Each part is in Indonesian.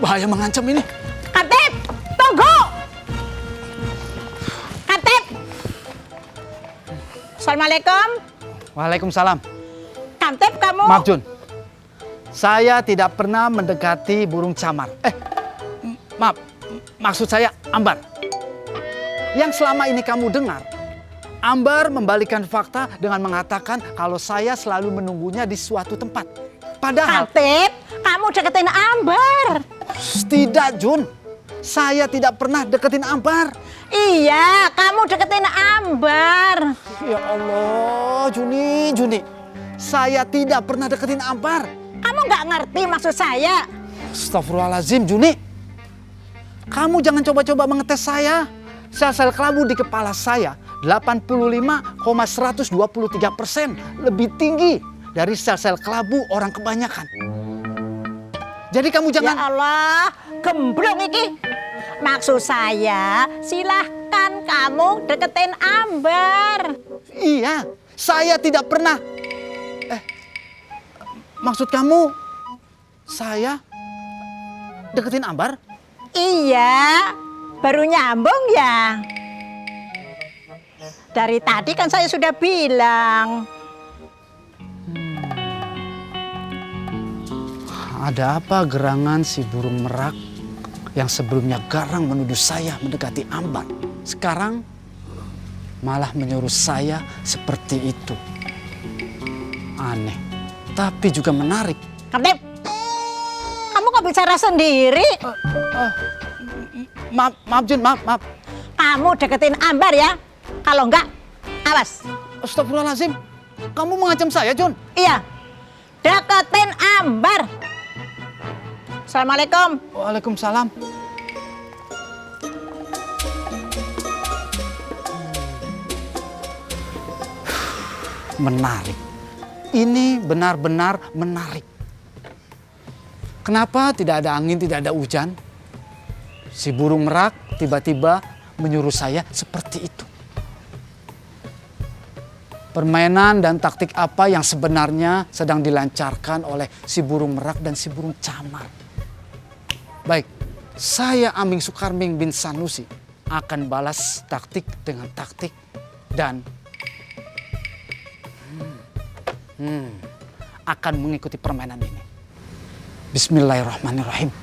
bahaya mengancam ini. Kantip, tunggu. Kantip. Assalamualaikum. Waalaikumsalam. Kantip, kamu. Maaf Jun, saya tidak pernah mendekati burung camar. Maaf, maksud saya Ambar. Yang selama ini kamu dengar, Ambar membalikan fakta dengan mengatakan kalau saya selalu menunggunya di suatu tempat. Padahal... Kantip, kamu deketin Ambar. Tidak Jun, saya tidak pernah deketin Ambar. Iya, kamu deketin Ambar. Ya Allah, Juni. Saya tidak pernah deketin Ambar. Kamu nggak ngerti maksud saya. Astagfirullahaladzim, Juni. Kamu jangan coba-coba mengetes saya. Sel-sel kelabu di kepala saya 85,123% lebih tinggi dari sel-sel kelabu orang kebanyakan. Jadi kamu jangan... Ya Allah, gemblong iki. Maksud saya, silahkan kamu deketin Ambar. Iya, saya tidak pernah... maksud kamu, saya deketin Ambar? Iya, baru nyambung ya. Dari tadi kan saya sudah bilang. Ada apa gerangan si burung merak yang sebelumnya garang menuduh saya mendekati Ambar, sekarang malah menyuruh saya seperti itu? Aneh, tapi juga menarik. Kantip, kamu kok bicara sendiri? Maaf Jun, maaf. Kamu deketin Ambar ya. Kalau enggak, awas. Astagfirullahaladzim, kamu mengancam saya Jun? Iya, deketin Ambar. Assalamualaikum. Waalaikumsalam. Menarik. Ini benar-benar menarik. Kenapa tidak ada angin, tidak ada hujan? Si burung merak tiba-tiba menyuruh saya seperti itu. Permainan dan taktik apa yang sebenarnya sedang dilancarkan oleh si burung merak dan si burung camar? Baik, saya Aming Sukarming bin Sanusi akan balas taktik dengan taktik dan akan mengikuti permainan ini. Bismillahirrahmanirrahim.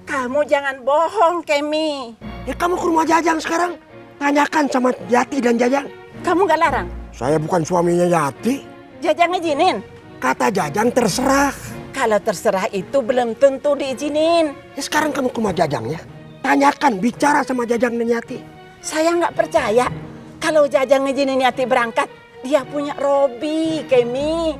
Kamu jangan bohong, Kemi. Ya kamu ke rumah Jajang sekarang. Tanyakan sama Yati dan Jajang. Kamu nggak larang? Saya bukan suaminya Yati. Jajang ngizinin. Kata Jajang terserah. Kalau terserah itu belum tentu diizinin. Ya sekarang kamu ke rumah Jajang ya. Tanyakan, bicara sama Jajang dan Yati. Saya nggak percaya kalau Jajang ngizinin Yati berangkat. Dia punya Robi, Kemi.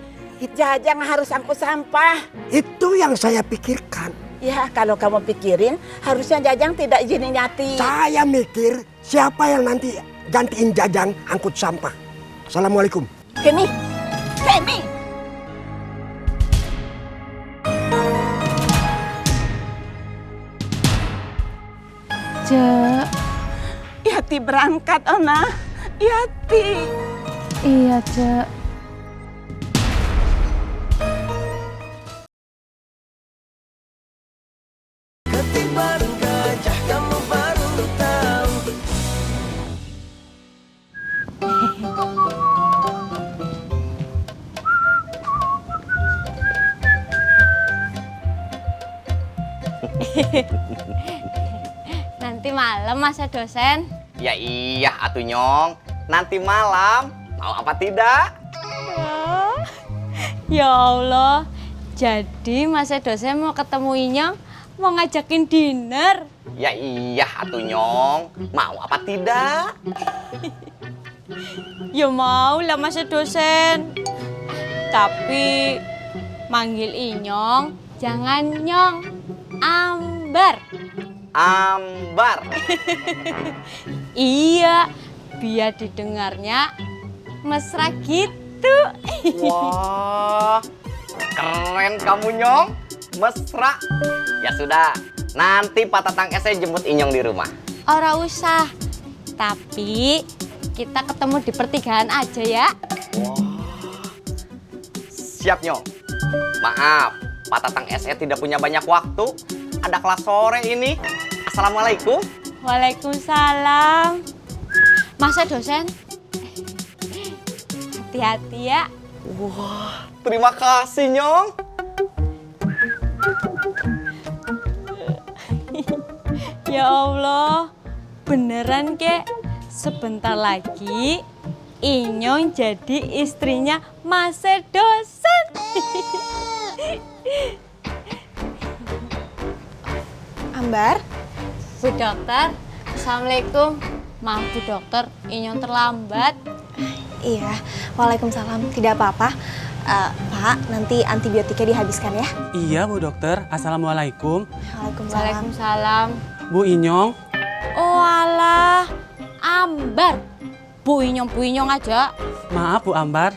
Jajang harus angkut sampah. Itu yang saya pikirkan. Ya, kalau kamu pikirin, harusnya Jajang tidak izinin Yati. Saya mikir siapa yang nanti gantiin Jajang angkut sampah. Assalamualaikum. Kemi, Kemi. Cek, Yati berangkat, Ona. Yati. iya Cek. Ketiban gajah kamu baru tahu. Nanti malam masa dosen. Ya iya atuh Nyong, nanti malam mau apa tidak? Ya Allah, jadi masa dosen mau ketemu Inyong, mau ngajakin dinner. Ya iya atuh Nyong, mau apa tidak? Ya mau lah masa dosen. Tapi manggil Inyong, jangan Nyong, Ambar. Ambar. Iya, biar didengarnya mesra gitu. Wah, keren kamu Nyong, mesra. Ya sudah, nanti Pak Tatang saya jemput Inyong di rumah. Ora usah, Tapi kita ketemu di pertigaan aja ya. Siap, Nyong. Maaf, Pak Tatang SE tidak punya banyak waktu. Ada kelas sore ini. Assalamualaikum. Waalaikumsalam. Masa dosen? Hati-hati ya. Wah, terima kasih, Nyong. Ya Allah, beneran kek? Sebentar lagi Inyong jadi istrinya Mas dosen. Ambar, Bu dokter, Assalamualaikum. Maaf Bu dokter, Inyong terlambat. iya, waalaikumsalam. Tidak apa-apa. Pak, nanti antibiotiknya dihabiskan ya. Iya Bu Dokter, Assalamualaikum. Waalaikumsalam. Waalaikumsalam. Bu Inyong, Oh alah, Ambar. Bu Inyong aja. maaf Bu Ambar.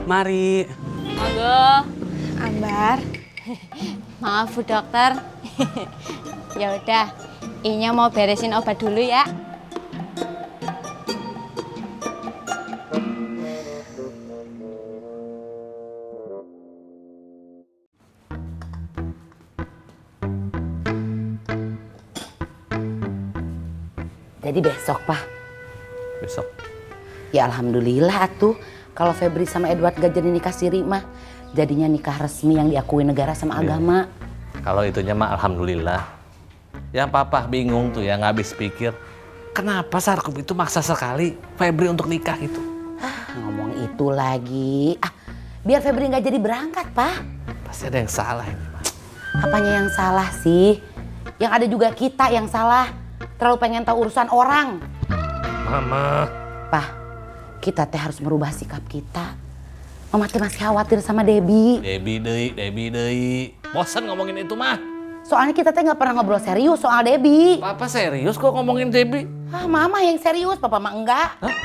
Mari. Monggo. Ambar, Maaf Bu dokter. Ya udah, Inyong mau beresin obat dulu ya. Jadi besok, Pak. Besok. Ya alhamdulillah atuh. Kalau Febri sama Edward gak jadi nikah siri mah, jadinya nikah resmi yang diakui negara sama agama. Kalau itunya mah alhamdulillah. Yang papa bingung tuh ya, nggak habis pikir. Kenapa Sarkum itu maksa sekali Febri untuk nikah gitu? Ngomong itu lagi. Biar Febri gak jadi berangkat, Pak. Pasti ada yang salah ini, Mak. Apanya yang salah sih? Yang ada juga kita yang salah. Terlalu pengen tahu urusan orang. Mama. Pak, kita teh harus merubah sikap kita. Mama teh masih khawatir sama Debbie. Debbie deui. Bosan ngomongin itu mah. Soalnya kita teh nggak pernah ngobrol serius soal Debbie. Papa serius kok ngomongin Debbie? Mama yang serius, Papa mah enggak. Hah?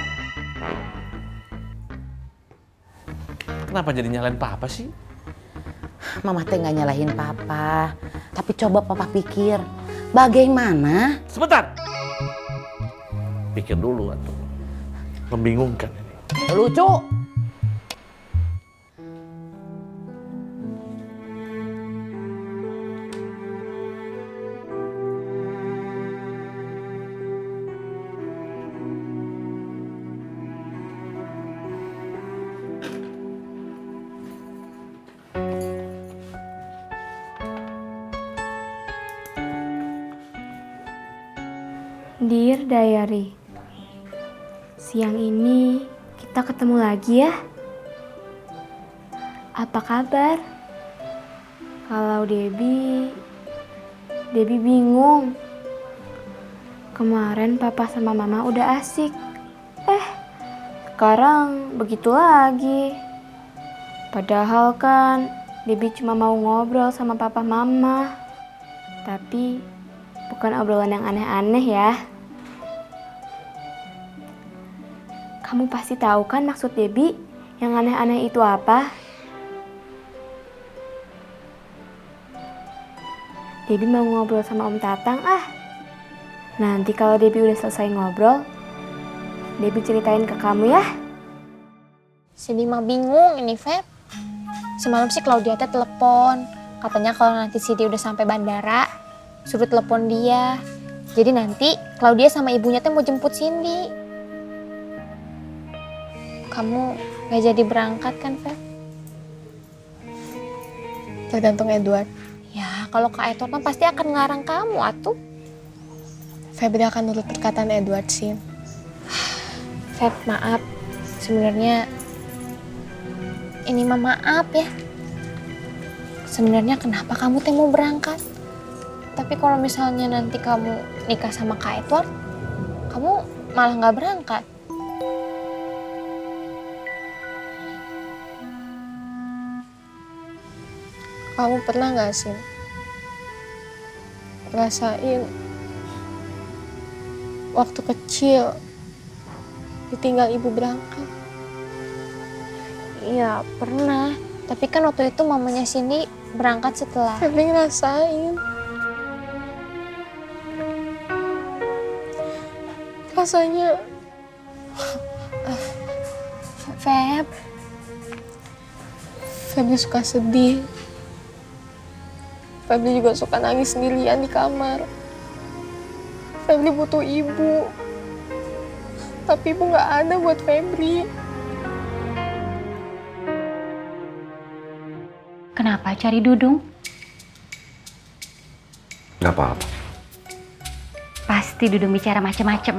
Kenapa jadi nyalain Papa sih? Mama teh nggak nyalahin Papa. Tapi coba Papa pikir, bagaimana? Sebentar. Pikir dulu atuh. Membingungkan ini. Lucu. Dear Diary, siang ini kita ketemu lagi ya. Apa kabar? Kalau Debbie bingung. Kemarin papa sama mama udah asik. Sekarang begitu lagi. Padahal kan Debbie cuma mau ngobrol sama papa mama. Tapi bukan obrolan yang aneh-aneh ya. Kamu pasti tahu kan maksud Debbie yang aneh-aneh itu apa? Debbie mau ngobrol sama Om Tatang Nanti kalau Debbie udah selesai ngobrol, Debbie ceritain ke kamu ya. Cindy mah bingung ini, Feb. Semalam sih Claudia teh telepon. Katanya kalau nanti Cindy udah sampai bandara, suruh telepon dia. Jadi nanti Claudia sama ibunya teh mau jemput Cindy. Kamu gak jadi berangkat kan, Feb? tergantung Edward. Ya, kalau Kak Edward kan pasti akan ngelarang kamu, atuh. Febri akan nurut perkataan Edward sih. Feb, maaf. Sebenarnya ini mah maaf ya. Sebenarnya kenapa kamu teh mau berangkat? Tapi kalau misalnya nanti kamu nikah sama Kak Edward, kamu malah nggak berangkat. Kamu pernah nggak sih rasain waktu kecil ditinggal ibu berangkat? Iya, pernah. Tapi kan waktu itu mamanya Cindy berangkat setelah. Febri ngerasain rasanya. Febri suka sedih. Febri juga suka nangis sendirian di kamar. Febri butuh ibu. Tapi ibu nggak ada buat Febri. Kenapa cari Dudung? Gak apa-apa. Pasti Dudung bicara macem-macem.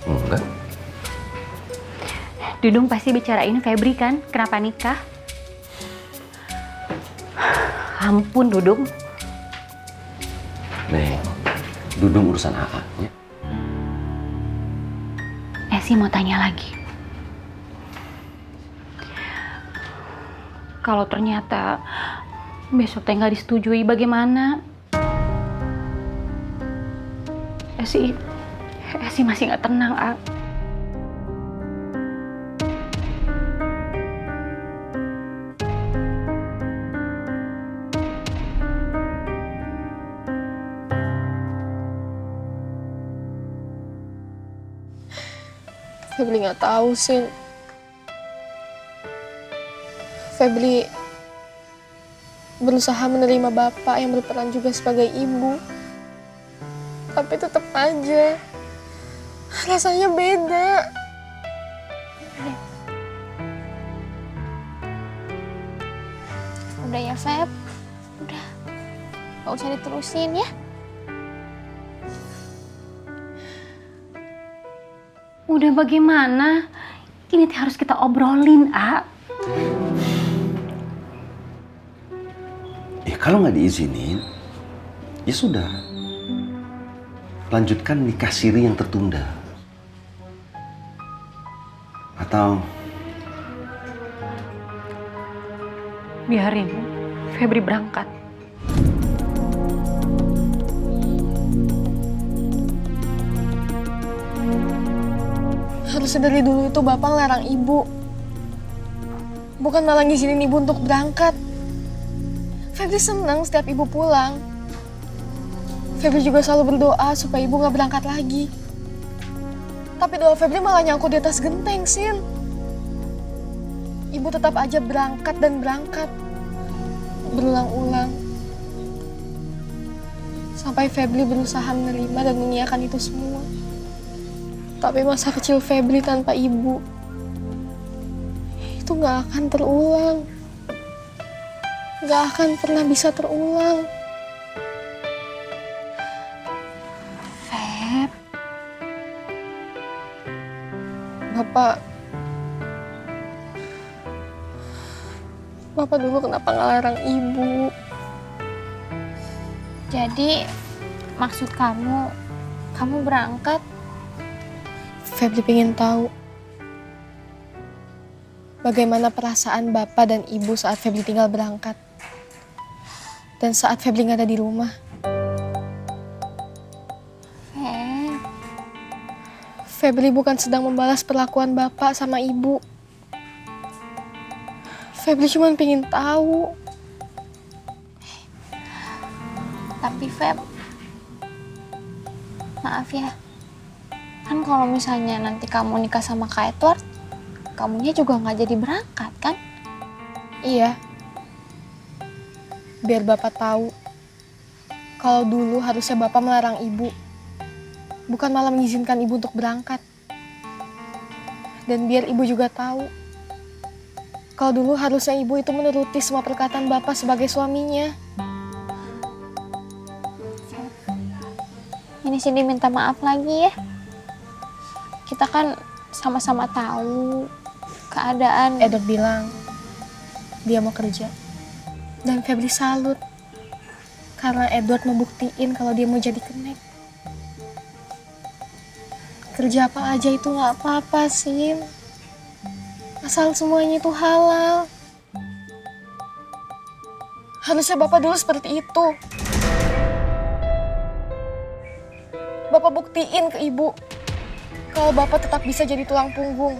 Enggak. Dudung pasti bicarain Febri kan? Kenapa nikah? Ampun Dudung. Neng, Dudung urusan AA ya. Esi mau tanya lagi. Kalau ternyata besok teh nggak disetujui bagaimana? Esi masih nggak tenang, A. Febri nggak tahu sih. Febri berusaha menerima bapak yang berperan juga sebagai ibu. Tapi tetap aja rasanya beda. Udah ya, Feb. Udah. Gak usah diterusin ya. Udah bagaimana? Ini teh harus kita obrolin, A. Ya kalau nggak diizinin, ya sudah. Lanjutkan nikah siri yang tertunda. Atau Biarin Febri berangkat. Harusnya dari dulu itu bapak ngelarang ibu. Bukan malah ngizinin ibu untuk berangkat. Febri senang setiap ibu pulang. Febri juga selalu berdoa supaya ibu gak berangkat lagi. Tapi doa Febri malah nyangkut di atas genteng, Sin. Ibu tetap aja berangkat dan berangkat. Berulang-ulang. Sampai Febri berusaha menerima dan mengiyakan itu semua. Tapi masa kecil Febri tanpa ibu, itu gak akan terulang. Gak akan pernah bisa terulang. Feb. Bapak dulu kenapa ngelarang ibu? Jadi, maksud kamu berangkat? Febri pengen tahu bagaimana perasaan bapak dan ibu saat Febri tinggal berangkat. Dan saat Febri nggak ada di rumah. Febri bukan sedang membalas perlakuan bapak sama ibu. Febri cuma pengen tahu. Tapi Feb, maaf ya. Kan kalau misalnya nanti kamu nikah sama Kak Edward, kamunya juga nggak jadi berangkat kan? Iya. Biar bapak tahu kalau dulu harusnya bapak melarang ibu, bukan malah mengizinkan ibu untuk berangkat. Dan biar ibu juga tahu kalau dulu harusnya ibu itu menuruti semua perkataan bapak sebagai suaminya. Ini Cindy minta maaf lagi ya. Kita kan sama-sama tahu keadaan. Edward bilang dia mau kerja. Dan Febri salut karena Edward mau buktiin kalau dia mau jadi kenek. Kerja apa aja itu nggak apa-apa, Sin. Asal semuanya itu halal. Harusnya bapak dulu seperti itu. Bapak buktiin ke ibu kalau bapak tetap bisa jadi tulang punggung.